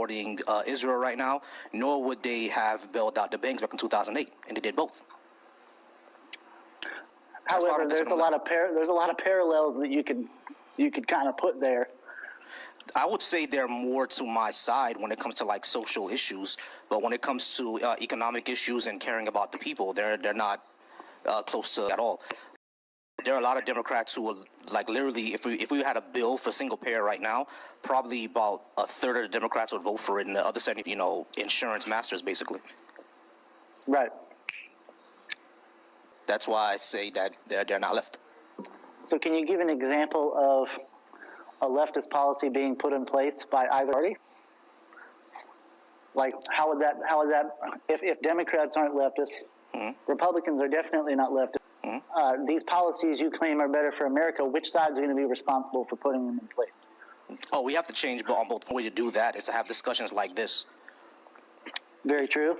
supporting Israel right now, nor would they have bailed out the banks back in 2008, and they did both. However, there's a lot of parallels that you could kind of put there. I would say they're more to my side when it comes to like social issues, but when it comes to economic issues and caring about the people, they're not close to at all. There are a lot of Democrats who will, like, literally, if we had a bill for single payer right now, probably about a third of the Democrats would vote for it, and the other 70, insurance masters, basically. Right. That's why I say that they're not left. So can you give an example of a leftist policy being put in place by either party? Like, how would that, if Democrats aren't leftists, Republicans are definitely not leftists, these policies you claim are better for America, which side is going to be responsible for putting them in place? Oh, we have to change on both. The way to do that is to have discussions like this. Very true.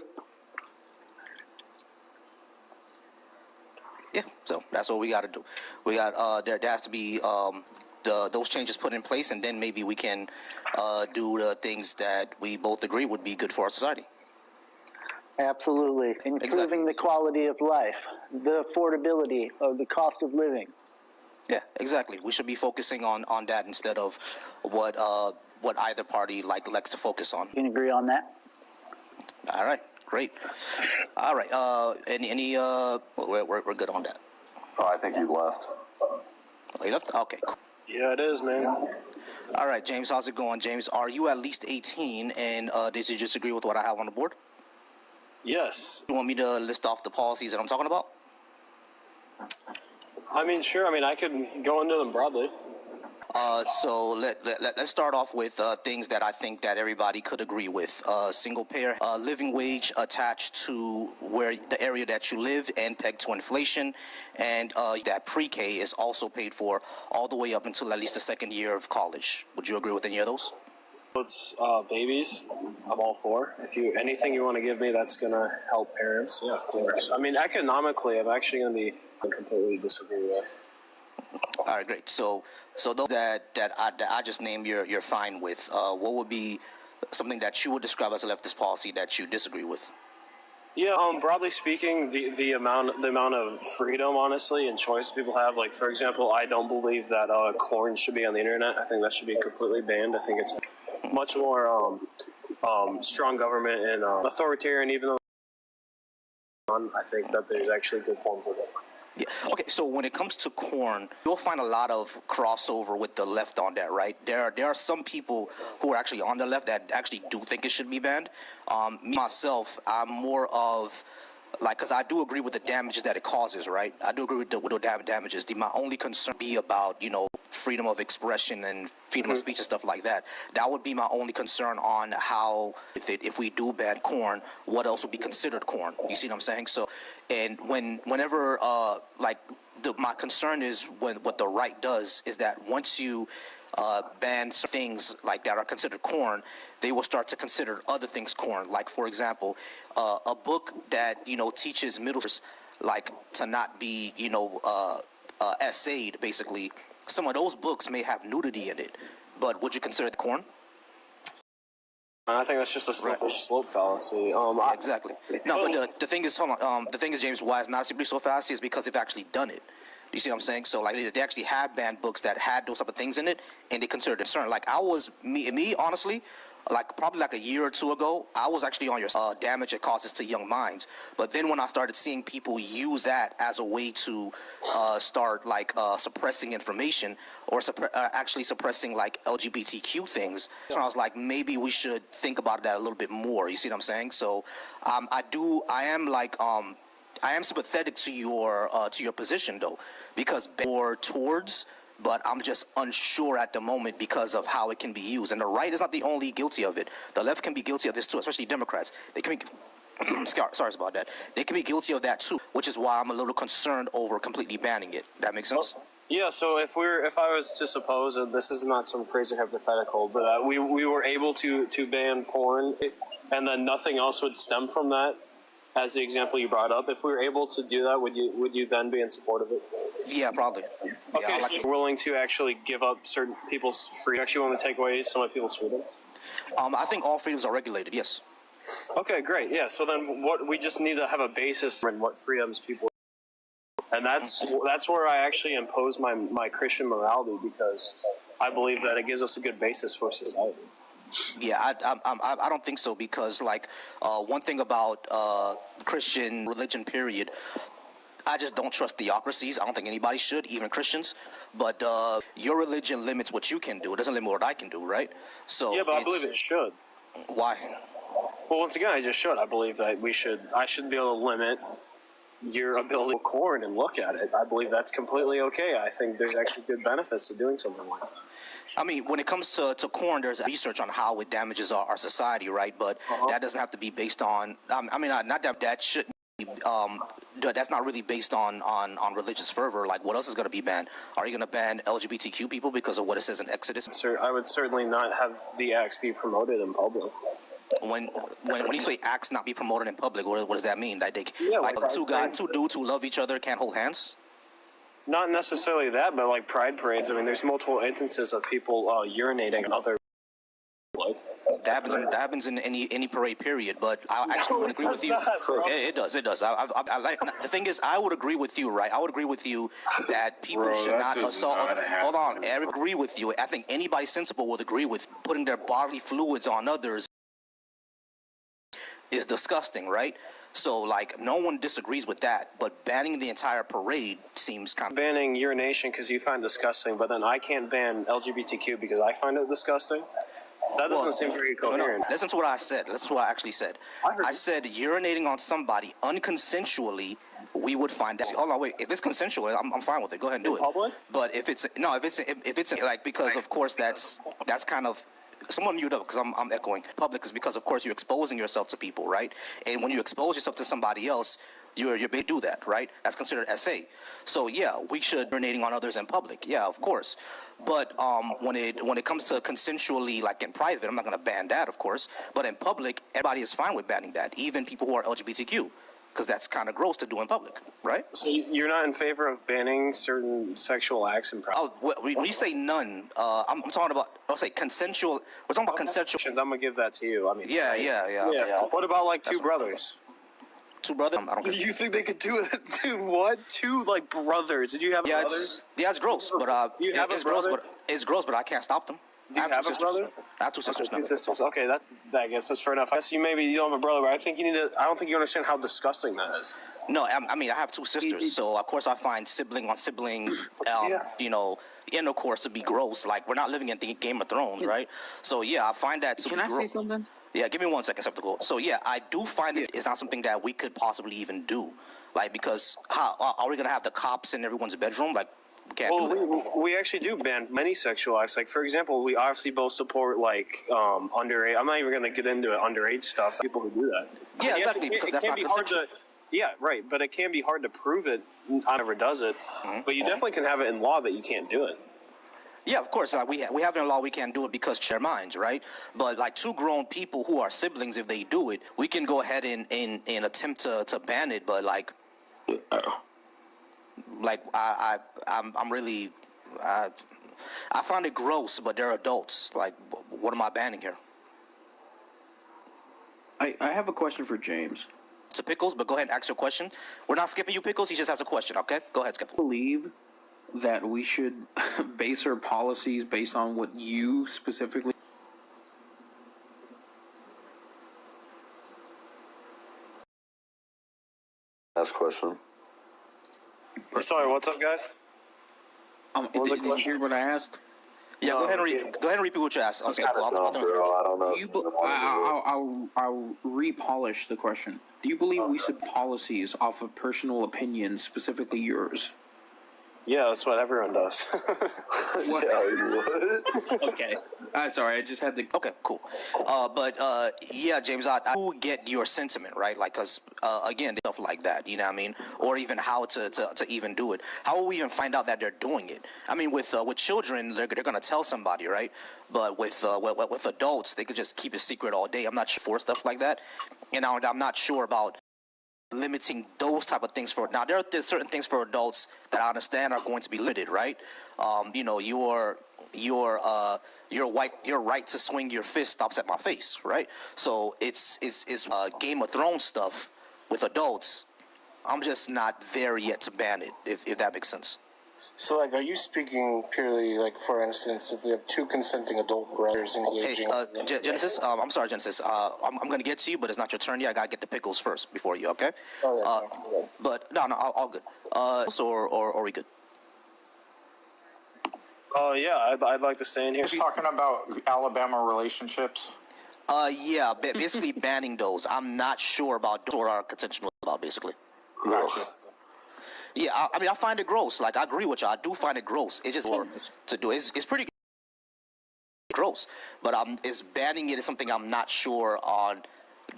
Yeah, so that's what we got to do. We got there has to be those changes put in place, and then maybe we can do the things that we both agree would be good for our society. Absolutely. Improving the quality of life, the affordability of the cost of living. Yeah, exactly. We should be focusing on that instead of what either party likes to focus on. You can agree on that? All right, great. All right, we're good on that. Oh, I think he left. Oh, he left? Okay, cool. Yeah, it is, man. All right, James, how's it going? James, are you at least 18, and did you disagree with what I have on the board? Yes. You want me to list off the policies that I'm talking about? I mean, sure. I mean, I could go into them broadly. So let's start off with things that I think that everybody could agree with. Single payer living wage attached to where the area that you live and pegged to inflation, and that pre-K is also paid for all the way up until at least the second year of college. Would you agree with any of those? It's babies. I'm all for. Anything you want to give me that's going to help parents, yeah, of course. I mean, economically, I'm actually going to be completely disagree with. All right, great. So those that I just named, you're fine with. What would be something that you would describe as a leftist policy that you disagree with? Yeah, broadly speaking, the amount of freedom, honestly, and choice people have. Like, for example, I don't believe that corn should be on the internet. I think that should be completely banned. I think it's much more strong government and authoritarian, even though I think that there's actually good forms of it. Yeah. Okay, so when it comes to corn, you'll find a lot of crossover with the left on that, right? There are some people who are actually on the left that actually do think it should be banned. Me, myself, I'm more of, because I do agree with the damages that it causes, right? I do agree with the damages. My only concern be about, freedom of expression and freedom of speech and stuff like that. That would be my only concern on how, if we do ban corn, what else would be considered corn? You see what I'm saying? So, and whenever, my concern is what the right does is that once you ban things like that are considered corn, they will start to consider other things corn. Like, for example, a book that, teaches middle schoolers, to not be, essayed, basically. Some of those books may have nudity in it, but would you consider it corn? I think that's just a slope fallacy. Exactly. No, but the thing is, the thing is, James, why it's not a slippery slope fallacy is because they've actually done it. You see what I'm saying? So, they actually have banned books that had those type of things in it, and they considered it concern. Me, honestly, probably a year or two ago, I was actually on your damage it causes to young minds. But then when I started seeing people use that as a way to start suppressing information or actually suppressing LGBTQ things, so I was like, maybe we should think about that a little bit more. You see what I'm saying? So I am sympathetic to your position though, because more towards. But I'm just unsure at the moment because of how it can be used. And the right is not the only guilty of it. The left can be guilty of this too, especially Democrats. They can be, sorry about that. They can be guilty of that too, which is why I'm a little concerned over completely banning it. That makes sense? Yeah, so if I was to suppose, and this is not some crazy hypothetical, but we were able to ban porn, and then nothing else would stem from that, as the example you brought up, if we were able to do that, would you then be in support of it? Yeah, probably. Okay, so you're willing to actually give up certain people's freedom? You actually want to take away some of people's freedoms? I think all freedoms are regulated. Yes. Okay, great. Yeah. So then, what we just need to have a basis in what freedoms people, and that's where I actually impose my Christian morality, because I believe that it gives us a good basis for society. Yeah, I don't think so, because like one thing about Christian religion, period, I just don't trust theocracies. I don't think anybody should, even Christians. But your religion limits what you can do. It doesn't limit what I can do, right? So Yeah, but I believe it should. Why? Well, once again, I just should. I believe that I should be able to limit your ability to corn and look at it. I believe that's completely okay. I think there's actually good benefits to doing something like that. I mean, when it comes to corn, there's research on how it damages our society, right? But that doesn't have to be based on. I mean, not that shouldn't. That's not really based on religious fervor. Like, what else is going to be banned? Are you going to ban LGBTQ people because of what it says in Exodus? Sir, I would certainly not have the acts be promoted in public. When you say acts not be promoted in public, what does that mean? Like, Like two dudes who love each other can't hold hands? Not necessarily that, but like pride parades. I mean, there's multiple instances of people urinating on other. That happens in any parade, period. But I actually would agree with you. It does. I like. The thing is, I would agree with you, right? I would agree with you that people should not assault. Hold on, I agree with you. I think anybody sensible would agree with putting their bodily fluids on others is disgusting, right? So, like, no one disagrees with that, but banning the entire parade seems kind of... Banning urination because you find disgusting, but then I can't ban LGBTQ because I find it disgusting? That doesn't seem very coherent. No, listen to what I said. Listen to what I actually said. I said urinating on somebody unconsensually, we would find out. Hold on, wait. If it's consensual, I'm fine with it. Go ahead and do it. Public? But if it's like, because of course that's kind of... Someone mute up because I'm echoing. Public is because, of course, you're exposing yourself to people, right? And when you expose yourself to somebody else, you're able to do that, right? That's considered SA. So yeah, we should urinating on others in public. Yeah, of course. But when it comes to consensually, like in private, I'm not going to ban that, of course. But in public, everybody is fine with banning that, even people who are LGBTQ, because that's kind of gross to do in public, right? So you're not in favor of banning certain sexual acts in private? Oh, when you say none, I'm talking about. I'll say consensual. We're talking about consensual. I'm gonna give that to you. I mean, Yeah. What about like two brothers? Two brothers. I don't. You think they could do it? Dude, what? Two like brothers? Did you have a brother? It's gross, but You have a it's brother? gross, but it's gross, but I can't stop them. Do you have a brother? I have two sisters. Two sisters. Okay, I guess that's fair enough. I guess you don't have a brother, but I think you need to. I don't think you understand how disgusting that is. No, I mean I have two sisters, so of course I find sibling on sibling, intercourse to be gross. Like, we're not living in the Game of Thrones, right? So yeah, I find that to be gross. Can I say something? Yeah, give me 1 second, Skeptical. So yeah, I do find it's not something that we could possibly even do. Like, because how are we gonna have the cops in everyone's bedroom? Like, we can't do that. We actually do ban many sexual acts. Like, for example, we obviously both support like underage. I'm not even going to get into it, underage stuff. People who do that. Yeah, And yes, exactly. Because that's not consensual. Yeah, right. But it can be hard to prove it. I never does it. But you definitely can have it in law that you can't do it. Yeah, of course. We have in law we can't do it because share minds, right? But like two grown people who are siblings, if they do it, we can go ahead and attempt to ban it. But like I'm really I find it gross. But they're adults. Like, what am I banning here? I have a question for James. To Pickles, but go ahead and ask your question. We're not skipping you, Pickles. He just has a question. Okay, go ahead, Skip. Believe that we should base our policies based on what you specifically... Last question. Sorry, what's up, guys? did you hear what I asked? Yeah, go ahead and repeat what you asked. Okay, I don't know. I'll repolish the question. Do you believe we should policies off of personal opinions, specifically yours? Yeah, that's what everyone does. What? Okay. Sorry, I just had to... Okay, cool. Yeah, James, I do get your sentiment, right? Like, because, again, stuff like that, you know what I mean? Or even how to even do it. How will we even find out that they're doing it? I mean, with children, they're going to tell somebody, right? But with adults, they could just keep it secret all day. I'm not sure for stuff like that. And I'm not sure about limiting those type of things now there are certain things for adults that I understand are going to be limited, right? You know, your your right to swing your fist stops at my face, right? So it's Game of Thrones stuff with adults. I'm just not there yet to ban it, if that makes sense. So, like, are you speaking purely, like, for instance, if we have two consenting adult brothers Hey, engaging... Genesis, I'm sorry, Genesis. I'm going to get to you, but it's not your turn yet. I got to get the pickles first before you, okay? Oh, yeah, But, no, all good. Or are we good? Oh yeah, I'd like to stay in here. He's talking about Alabama relationships. Yeah, basically banning those. I'm not sure about what our contention was about, basically. Gotcha. Yeah, I mean, I find it gross. Like, I agree with you. I do find it gross. It's just to do. It's pretty gross. But is banning it is something I'm not sure on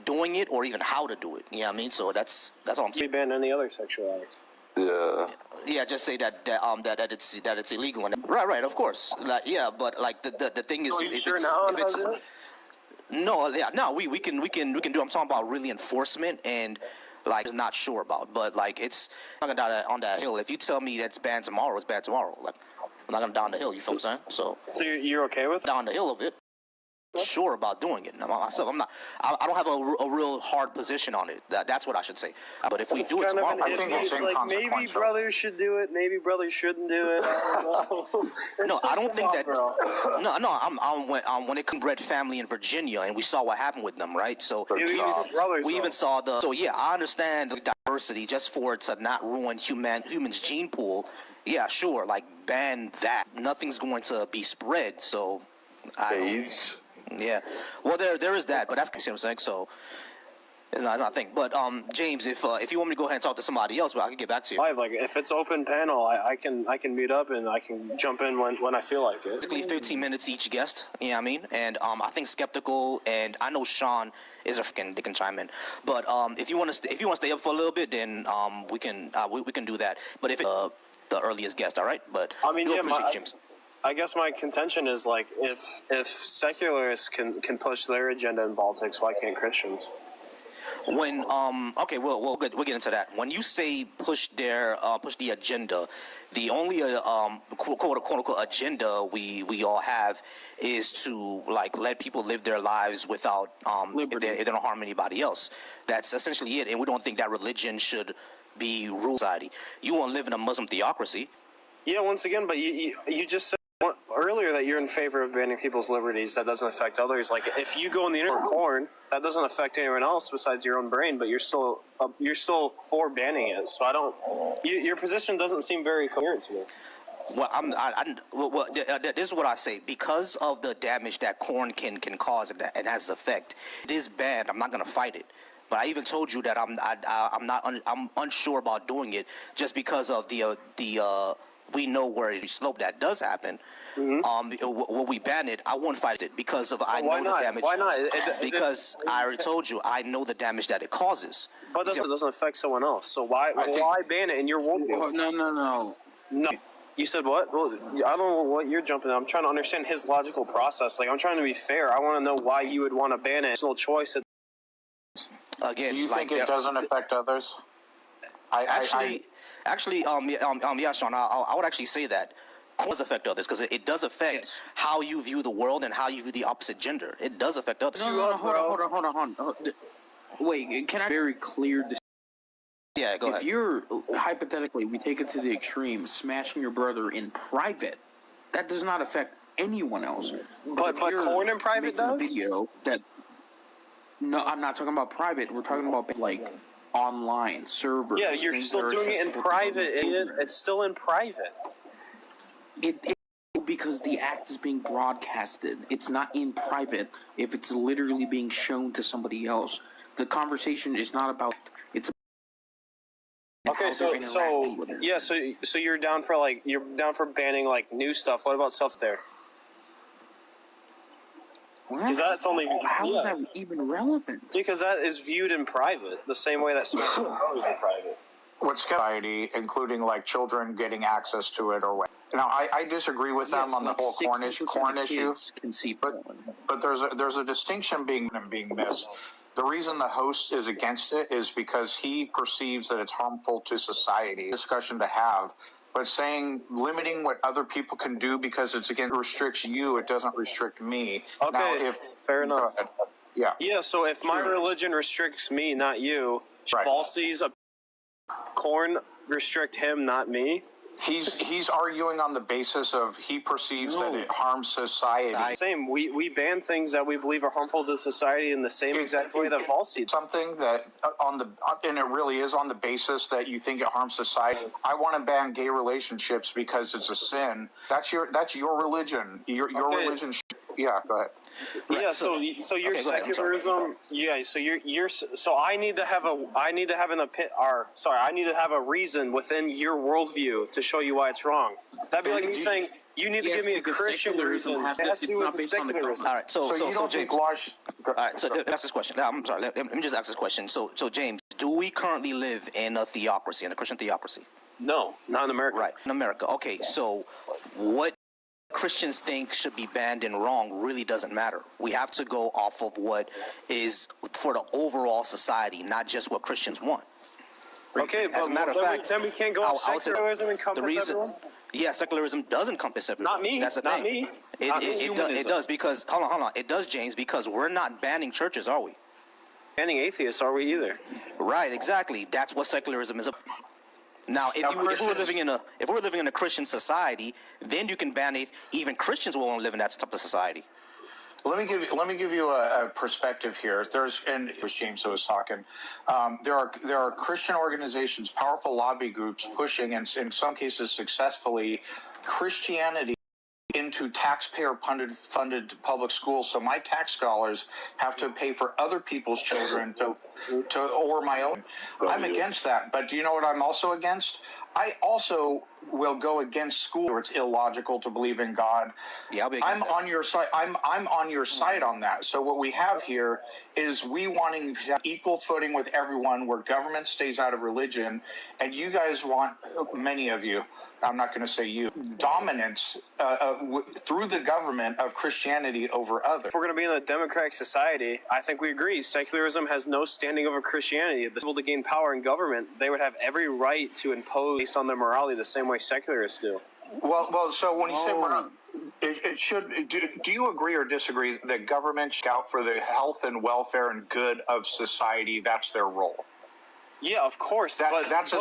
doing it or even how to do it. You know what I mean? So that's all I'm We saying. ban any other sexual act. Yeah. Yeah, just say that it's illegal. And right, of course. Like, yeah, but like the thing is, Are you if sure it's, now on if how it's to do it? no, yeah, no, we can do. I'm talking about really enforcement and like not sure about, but like it's I'm not gonna die on that hill. If you tell me that's banned tomorrow, it's banned tomorrow. Like I'm not gonna die on the hill. You feel what I'm saying? So So you're okay with it? down the hill of it. Sure about doing it. Now, myself, I'm not. I don't have a real hard position on it. That's what I should say. But if we It's do it kind of tomorrow, I think it's like maybe inconsequential. brothers should do it, maybe brothers shouldn't do it. no, I don't think that. Bro. No, I'm when it comes to Red family in Virginia, and we saw what happened with them, right? So we even saw the. So yeah, I understand the diversity just for it to not ruin humans' gene pool. Yeah, sure, like ban that. Nothing's going to be spread. So AIDS. yeah, well there is that, but that's what I'm saying. So it's not a thing. But James, if you want me to go ahead and talk to somebody else, but I can get back to you. Live, like if it's open panel, I can meet up and I can jump in when I feel like it. Basically 15 minutes each guest, you know what I mean? And I think Skeptical and I know Sean is a freaking, they can chime in. But if you want to stay up for a little bit, then we can do that. But if it's the earliest guest, all right? But I mean, we yeah, appreciate you, James. I guess my contention is like if secularists can push their agenda in politics, why can't Christians? When okay, we'll get into that. When you say push the agenda, the only quote unquote agenda we all have is to like let people live their lives without if they don't harm anybody else. That's essentially it. And we don't think that religion should be rule society. You want to live in a Muslim theocracy. Yeah, once again, but you just said earlier that you're in favor of banning people's liberties. That doesn't affect others. Like if you go on the internet for porn, that doesn't affect anyone else besides your own brain. But you're still for banning it. So I don't. Your position doesn't seem very coherent to me. Well, this is what I say. Because of the damage that corn can cause and has effect, it is banned. I'm not going to fight it. But I even told you that I'm unsure about doing it just because of the we know where it slope that does happen. Mm-hmm. When we ban it, I won't fight it because of I know the damage. Why not? Because I already told you I know the damage that it causes. But it doesn't affect someone else. So why ban it in your worldview? No. No. You said what? Well, I don't know what you're jumping on. I'm trying to understand his logical process. Like I'm trying to be fair. I want to know why you would want to ban it. It's no choice. Again, Do you like think it doesn't affect others? Yeah, Sean, I would actually say that does affect others because it does affect how you view the world and how you view the opposite gender. It does affect others. No, hold on. Wait, can I be very clear? Yeah, go ahead. If you're hypothetically, we take it to the extreme, smashing your brother in private, that does not affect anyone else. But corn in private does. Video that. No, I'm not talking about private. We're talking about like online servers. Yeah, you're still doing it in private, idiot. It's still in private. It because the act is being broadcasted. It's not in private if it's literally being shown to somebody else. The conversation is not about it's. Okay, so you're down for banning like new stuff. What about stuff there? Because that's only how is that even relevant? Because that is viewed in private, the same way that smashing is in private. What society, including like children getting access to it or what? Now, I disagree with them on the whole corn issue. But there's a distinction being missed. The reason the host is against it is because he perceives that it's harmful to society. Discussion to have But saying limiting what other people can do because it's again restricts you, it doesn't restrict me. Okay, now, if fair enough. Yeah. Yeah, so if my religion restricts me, not you, Right. Volcy's corn restrict him, not me. He's arguing on the basis of he perceives that it harms society. Same. We ban things that we believe are harmful to society in the same exact way that Volcy. Something that and it really is on the basis that you think it harms society. I want to ban gay relationships because it's a sin. That's your religion. Your religion. Yeah, go ahead. Yeah, so your secularism. Yeah, so you're so I need to have I need to have a reason within your worldview to show you why it's wrong. That'd be like me saying you need to give me a Christian reason. It has to do with the secularism. All right, so you don't think James, all all right, so let me ask this question. I'm sorry, let me just ask this question. So James, do we currently live in a theocracy, in a Christian theocracy? No, not in America. Right, in America. Okay, so what Christians think should be banned and wrong really doesn't matter. We have to go off of what is for the overall society, not just what Christians want. Okay, As a matter of fact, then we can't go off secularism and encompass everyone? Yeah, secularism does encompass everyone. Not me. That's the not thing. me. It does because hold on. It does, James, because we're not banning churches, are we? Banning atheists, are we either? Right, exactly. That's what secularism is about. Now, if we're living in a Christian society, then you can ban even Christians will want to live in that type of society. Let me give you a perspective here. And it was James who was talking. There are Christian organizations, powerful lobby groups pushing, and in some cases successfully, Christianity into taxpayer-funded public schools. So my tax dollars have to pay for other people's children or my own. I'm against that. But do you know what I'm also against? I also will go against school where it's illogical to believe in God. Yeah, I'm on your side. I'm on your side on that. So what we have here is we wanting to have equal footing with everyone, where government stays out of religion, and you guys want, many of you, I'm not going to say you, dominance through the government of Christianity over others. If we're going to be in a democratic society, I think we agree. Secularism has no standing over Christianity. If they're able to gain power in government, they would have every right to impose based on their morality the same way secularists do. Well. So when you say morality, it should. Do you agree or disagree that government should out for the health and welfare and good of society? That's their role. Yeah, of course. That's a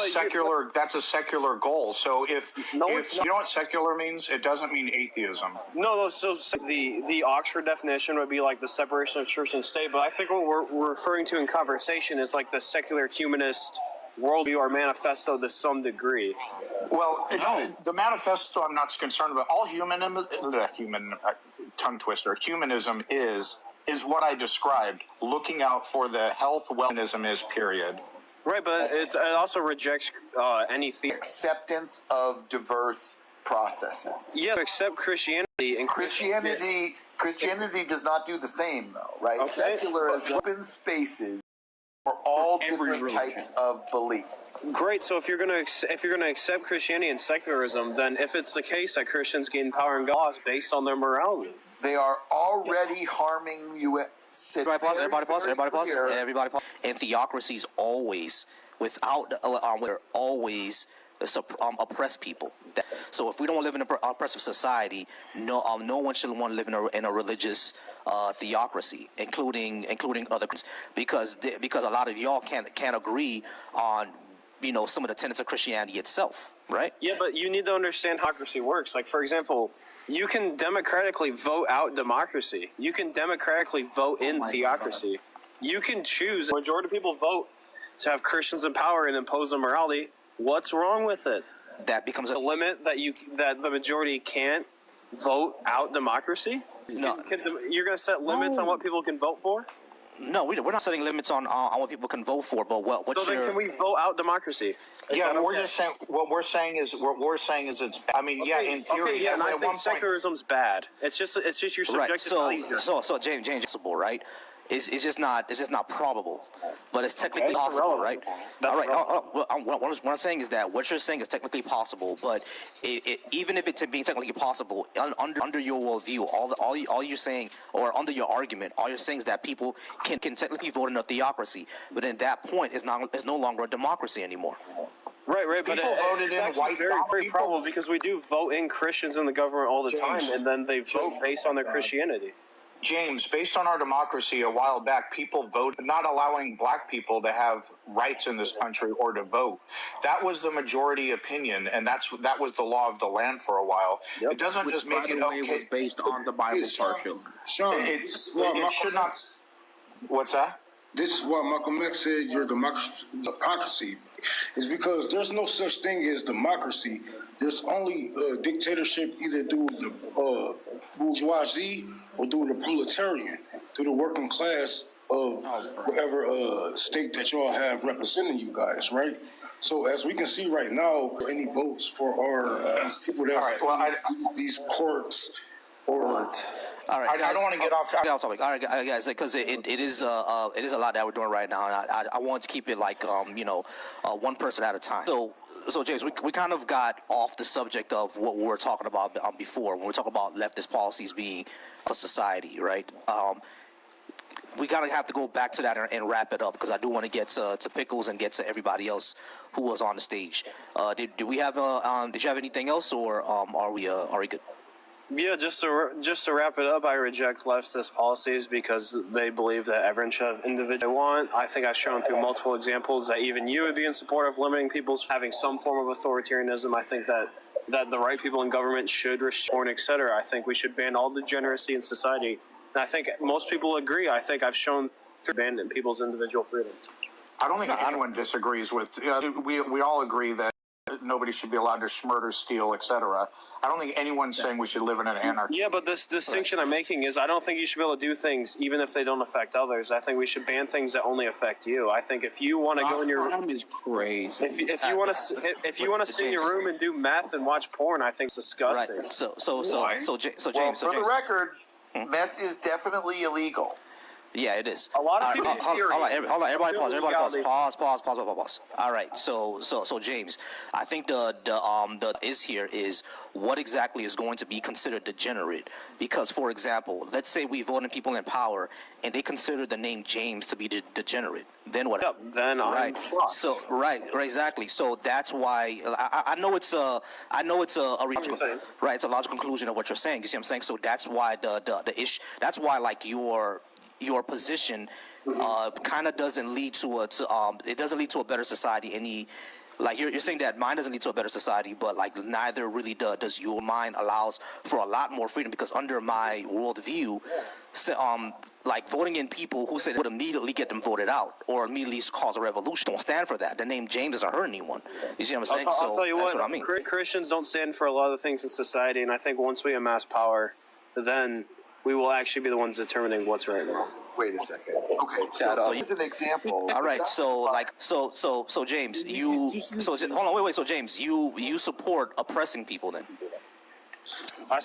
secular goal. So if you know what secular means, it doesn't mean atheism. No. So the Oxford definition would be like the separation of church and state. But I think what we're referring to in conversation is like the secular humanist worldview or manifesto to some degree. Well, the manifesto I'm not concerned about. All humanism is what I described. Looking out for the health, wellness is period. Right, but it also rejects anything. Acceptance of diverse processes. Yeah, accept Christianity and Christianity does not do the same, though, right? Okay. Secularism opens spaces for all different types of belief. Great. So if you're gonna accept Christianity and secularism, then if it's the case that Christians gain power in God based on their morality, they are already harming you. Everybody pause. And theocracies always, oppress people. So if we don't live in an oppressive society, no one should want to live in a religious theocracy, including other, because a lot of y'all can't agree on some of the tenets of Christianity itself, right? Yeah, but you need to understand how democracy works. Like, for example, you can democratically vote out democracy. You can democratically vote in theocracy. You can choose. The majority of people vote to have Christians in power and impose their morality. What's wrong with it? That becomes a limit that the majority can't vote out democracy. No, you're going to set limits on what people can vote for. No, we're not setting limits on what people can vote for. But then can we vote out democracy? We're just saying what we're saying is it's. I mean, in theory, okay, and I think secularism's bad. It's just your subjective value. So James, right? It's just not probable, but it's technically possible, right? That's right. What I'm saying is that what you're saying is technically possible, but even if it's being technically possible, under your worldview, all you're saying, or under your argument, all you're saying is that people can technically vote in a theocracy, but at that point, it's no longer a democracy anymore. Right, but People voted it's in actually white very people. probable because we do vote in Christians in the government all the time, and then they vote based on their Christianity. James, based on our democracy a while back, people voted not allowing black people to have rights in this country or to vote. That was the majority opinion, and that was the law of the land for a while. Yep. It doesn't Which, just make by the it way, okay. was based on the Bible partially. Sean, It should not. What's that? this is why Malcolm X said your democracy is because there's no such thing as democracy. There's only dictatorship either through the bourgeoisie or through the proletarian, through the working class of whatever state that y'all have representing you guys, right? So as we can see right now, any votes for our people that these courts or All right, guys, I don't want to get off topic. All right, guys, because it is a lot that we're doing right now, and I want to keep it like one person at a time. So James, we kind of got off the subject of what we were talking about before when we were talking about leftist policies being a society, right? We gotta have to go back to that and wrap it up because I do want to get to Pickles and get to everybody else who was on the stage. Did you have anything else, or are we good? Yeah, just to wrap it up, I reject leftist policies because they believe that everyone should have individual they want. I think I've shown through multiple examples that even you would be in support of limiting people's having some form of authoritarianism. I think that the right people in government should restrain, etc. I think we should ban all degeneracy in society. And I think most people agree. I think I've shown through banning people's individual freedoms. I don't think anyone disagrees with. We all agree that nobody should be allowed to murder, steal, etc. I don't think anyone's saying we should live in an anarchy. Yeah, but this distinction I'm making is I don't think you should be able to do things even if they don't affect others. I think we should ban things that only affect you. I think if you want to go in your room is crazy. if you want to sit in your room and do meth and watch porn, I think it's disgusting. Right. So James. For the record, meth is definitely illegal. Yeah, it is. A lot of people. Hold on, everybody pause. Pause. All right, so James, I think the is here is what exactly is going to be considered degenerate? Because, for example, let's say we vote in people in power and they consider the name James to be degenerate. Then what? Yep, then I'm fucked. So right, exactly. So that's why I know it's a right. It's a logical conclusion of what you're saying. You see what I'm saying? So that's why the issue. That's why like your position kind of doesn't lead to it doesn't lead to a better society. Like you're saying that mine doesn't lead to a better society, but like neither really does your mind allows for a lot more freedom because under my worldview, like voting in people who said it would immediately get them voted out or immediately cause a revolution don't stand for that. The name James doesn't hurt anyone. You see what I'm saying? I'll tell you that's what I mean. mean. Christians don't stand for a lot of things in society, and I think once we amass power, then we will actually be the ones determining what's right and wrong. Wait a second. Okay, so here's an example. All right, so James, hold on, wait. So James, you support oppressing people then? I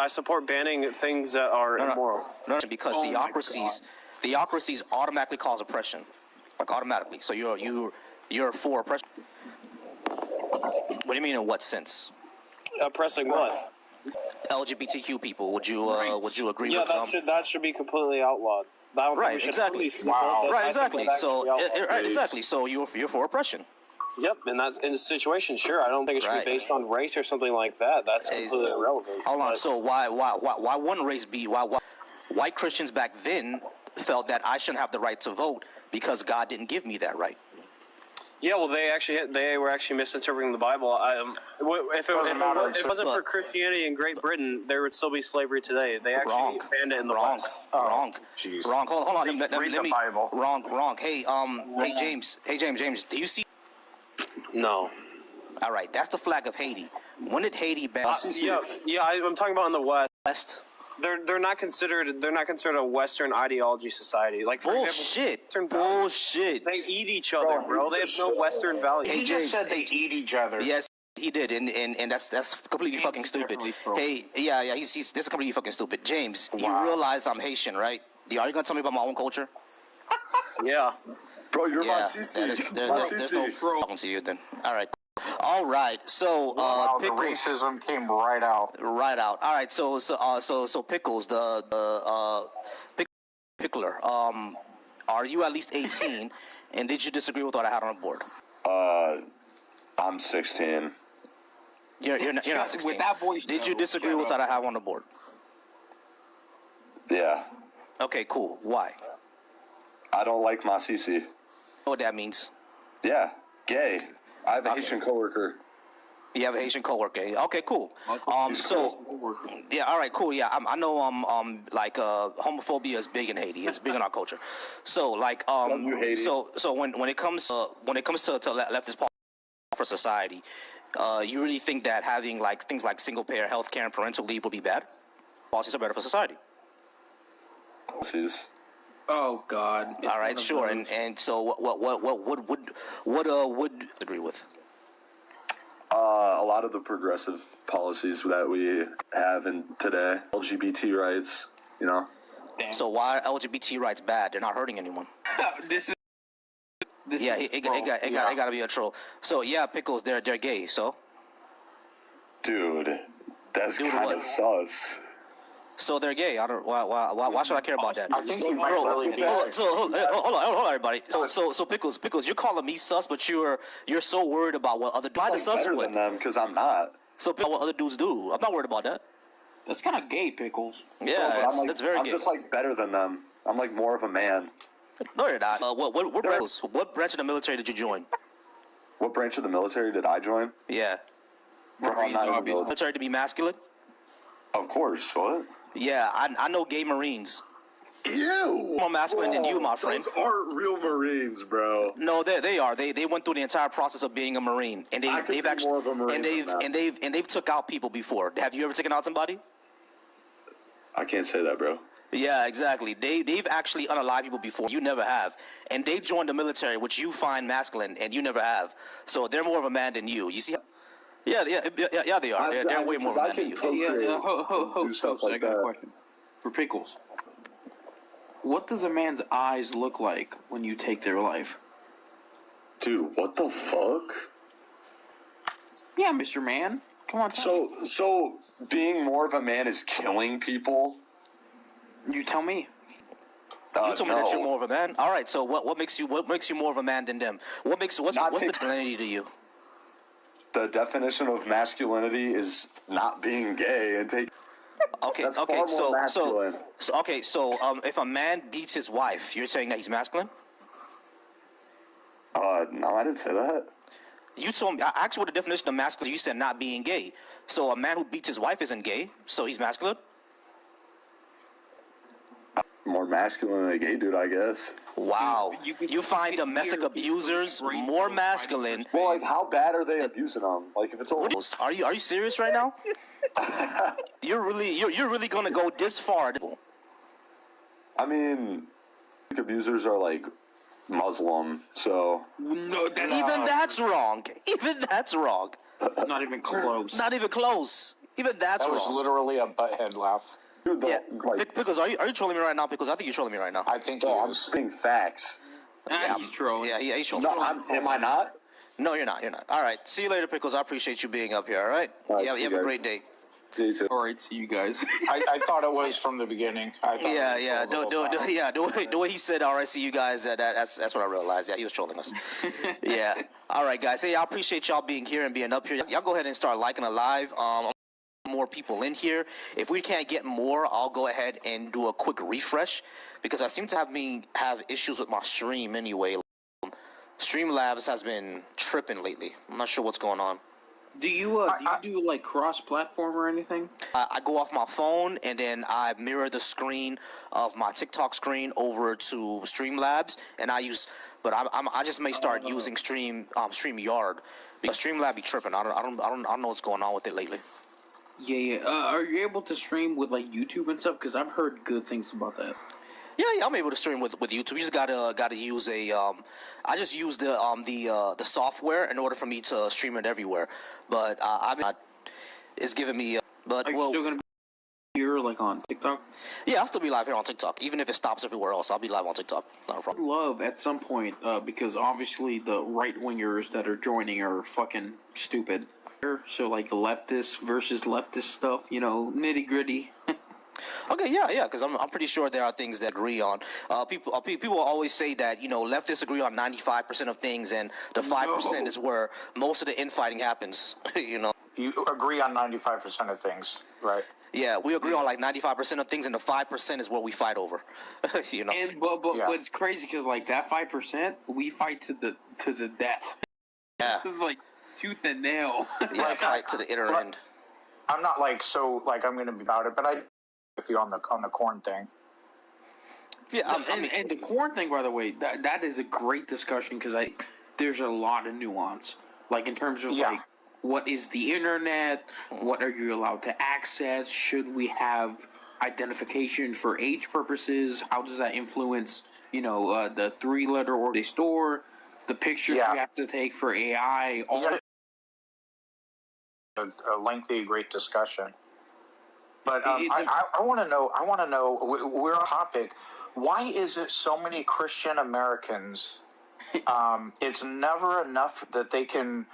support banning things that are immoral. No, because theocracies automatically cause oppression, like automatically. So you're for oppression. What do you mean? In what sense? Oppressing what? LGBTQ people. Would you agree with them? Yeah, that should be completely outlawed. Right, exactly. Right, exactly. Exactly. So you're for oppression. Yep, and that's in a situation. Sure, I don't think it should be based on race or something like that. That's completely irrelevant. Hold on. So why wouldn't race be? Why white Christians back then felt that I shouldn't have the right to vote because God didn't give me that right? Yeah, well, they were actually misinterpreting the Bible. If it wasn't for Christianity in Great Britain, there would still be slavery today. They actually banned it in the West. Wrong. Hold on. Let the me. Bible. Wrong. Hey, James. Do you see? No. All right, that's the flag of Haiti. When did Haiti ban? I'm talking about in the West. They're not considered a Western ideology society. Like for example, bullshit. They eat each other, bro. They have no Western values. He just said they eat each other. Yes, he did, and that's completely fucking stupid. Hey, he's that's completely fucking stupid. James, you realize I'm Haitian, right? Are you gonna tell me about my own culture? Yeah. Bro, you're my CC. There's no problem to you then. All right. So the racism came right out. All right. So Pickles, the Pickler. Are you at least 18? And did you disagree with what I had on the board? I'm 16. You're not 16. With that voice, Did you disagree with what I have on the board? Yeah. Okay, cool. Why? I don't like my CC. You know what that means? Yeah. Gay. I have a Haitian coworker. You have a Haitian coworker. Okay, cool. Yeah, all right, cool. Yeah, I know. Homophobia is big in Haiti. It's big in our culture. So, like, you, Haiti. so when it comes to leftist policy for society, you really think that having like things like single payer health care and parental leave would be bad? Policies are better for society. Policies. Oh God! All right, sure. And so what would agree with? A lot of the progressive policies that we have in today, LGBT rights, you know. Damn. So why are LGBT rights bad? They're not hurting anyone. This Yeah, is it gotta be a troll. So yeah, pickles, they're gay. So Dude, that's Dude, kind what? of sus. so they're gay. I don't. Why should I care about that? I think you might Bro, really be. hold on, everybody. So pickles, you're calling me sus, but you're so worried about what other why the sus Better would. than them because I'm not. So what other dudes do? I'm not worried about that. That's kind of gay, pickles. Yeah, But that's very I'm gay. just like better than them. I'm like more of a man. No, you're not. What branch of the military did you join? What branch of the military did I join? Yeah, Bro, I'm not in the obviously. military. military to be masculine. Of course. What? Yeah, I know gay Marines. Ew. More masculine than you, my friend. Those aren't real Marines, bro. No, they are. They went through the entire process of being a Marine, and I could they've be actually more of a Marine and than they've took out people before. Have you ever taken out somebody? I can't say that, bro. Yeah, exactly. They've actually unalived people before. You never have, and they joined the military, which you find masculine, and you never have. So they're more of a man than you. You see? Yeah, they are. They're way more of a man than you. Do stuff like I got a that. question for pickles. What does a man's eyes look like when you take their life? Dude, what the fuck? Yeah, Mr. Man. Come on. So being more of a man is killing people? You tell me. You told me that no. you're more of a man. All right. So what makes you more of a man than them? What's Not the take- masculinity to you? The definition of masculinity is not being gay and take. Okay. That's Okay. far more So masculine. if a man beats his wife, you're saying that he's masculine? No, I didn't say that. You told me. I asked you what the definition of masculine. You said not being gay. So a man who beats his wife isn't gay. So he's masculine. More masculine than a gay dude, I guess. Wow. You find domestic abusers more masculine. Well, like, how bad are they abusing them? Like, if it's all. Are you serious right now? You're really gonna go this far? I mean, abusers are like Muslim, so. No, that's Even that's wrong. Even that's wrong. not even close. Not even close. Even that's That was wrong. literally a butthead laugh. Dude, Yeah, like, because are you trolling me right now? Because I think you're trolling me right now. I think he no, I'm is. spitting facts. He's trolling. Yeah, he's trolling. No, am I not? No, you're not. You're not. All right. See you later, Pickles. I appreciate you being up here. All right. All right, Yeah, see you you have a guys. great day. You too. All right, see you guys. I thought it was from the beginning. I thought Yeah, it yeah. was from the whole time. The way he said, "All right, see you guys." That's what I realized. Yeah, he was trolling us. Yeah. All right, guys. Hey, I appreciate y'all being here and being up here. Y'all go ahead and start liking the live. More people in here. If we can't get more, I'll go ahead and do a quick refresh because I seem to have issues with my stream anyway. Streamlabs has been tripping lately. I'm not sure what's going on. Do you do like cross-platform or anything? I go off my phone and then I mirror the screen of my TikTok screen over to Streamlabs, and I just may start using StreamYard because Streamlab be tripping. I don't know what's going on with it lately. Yeah. Are you able to stream with like YouTube and stuff? Because I've heard good things about that. Yeah, I'm able to stream with YouTube. You just gotta use a I just use the software in order for me to stream it everywhere. But it's giving me. But Are you still gonna be here like on TikTok? Yeah, I'll still be live here on TikTok, even if it stops everywhere else. I'll be live on TikTok. Not a problem. Love at some point because obviously the right wingers that are joining are fucking stupid. So like the leftist versus leftist stuff, nitty gritty. Okay, yeah, because I'm pretty sure there are things that agree on. People always say that leftists agree on 95% of things, and the 5% is where most of the infighting happens. You agree on 95% of things, right? Yeah, we agree on like 95% of things, and the 5% is what we fight over. And but it's crazy because like that 5%, we fight to the death. Yeah, This is like tooth and nail. yeah, fight to the inner end. I'm not like I'm going to be about it, but I with you on the corn thing. Yeah, and the corn thing, by the way, that is a great discussion because there's a lot of nuance, like in terms of like what is the internet, what are you allowed to access, should we have identification for age purposes, how does that influence the 3-letter or they store, the pictures you have to take for AI, all a lengthy, great discussion. But I want to know. I want to know. We're on topic. Why is it so many Christian Americans? It's never enough that they can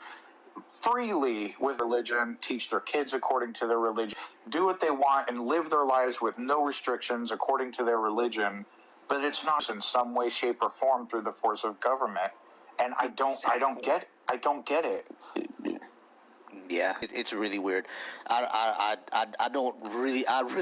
freely, with religion, teach their kids according to their religion, do what they want, and live their lives with no restrictions according to their religion. But it's not in some way, shape, or form through the force of government. And I don't get it. Yeah, it's really weird. I don't really.